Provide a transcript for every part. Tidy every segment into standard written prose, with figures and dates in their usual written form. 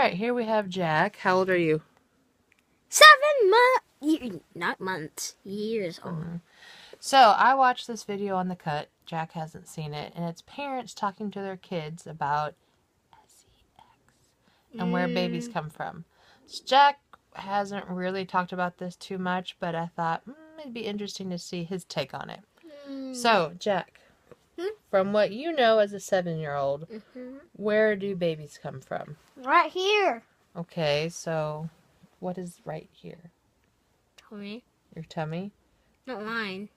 right, here we have Jack. How old are you? 7 months. Not months. Years old. So, I watched this video on The Cut. Jack hasn't seen it. And it's parents talking to their kids about sex and where babies come from. So Jack hasn't really talked about this too much, but I thought it'd be interesting to see his take on it. So, Jack, from what you know as a 7-year-old, where do babies come from? Right here. Okay, so what is right here? Tummy. Your tummy? Not mine.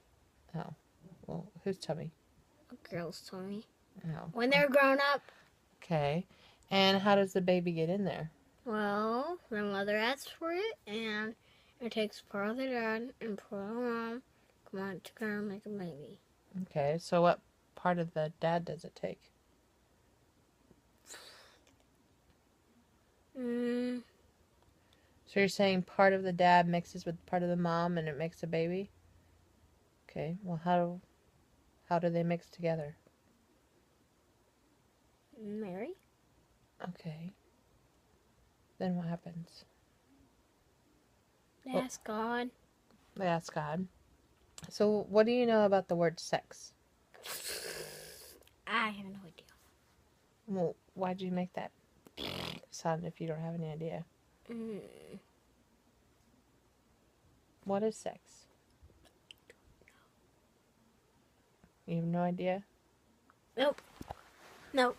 Oh, well, whose tummy? A girl's tummy. Oh. When they're grown up. Okay, and how does the baby get in there? Well, the mother asks for it, and it takes part of the dad and part of the mom. Come on, together make a baby. Okay, so what part of the dad does it take? So you're saying part of the dad mixes with part of the mom and it makes a baby? Okay, well how do they mix together? Mary? Okay. Then what happens? They ask God. They ask God. So what do you know about the word sex? I have no idea. Well, why'd you make that sound if you don't have any idea? What is sex? You have no idea? Nope. Nope.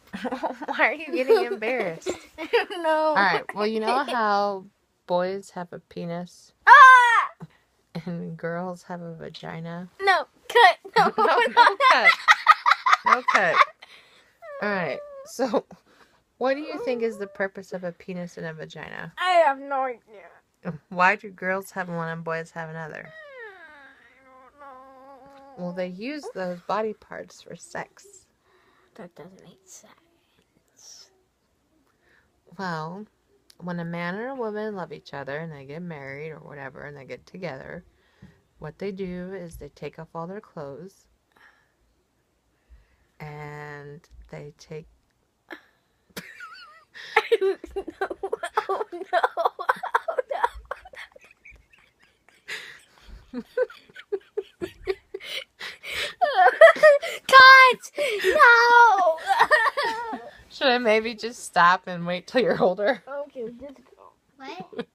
Why are you getting embarrassed? I don't know. Alright, well, you know how boys have a penis Ah! and girls have a vagina? No, cut. No, No cut. No cut. Alright, so what do you think is the purpose of a penis and a vagina? I have no idea. Why do girls have one and boys have another? I don't know. Well, they use those body parts for sex. That doesn't make sense. Well, when a man and a woman love each other and they get married or whatever and they get together, what they do is they take off all their clothes and they take... I don't know. Oh no. Oh no. Cut! No! Should I maybe just stop and wait till you're older? Okay, just go. What?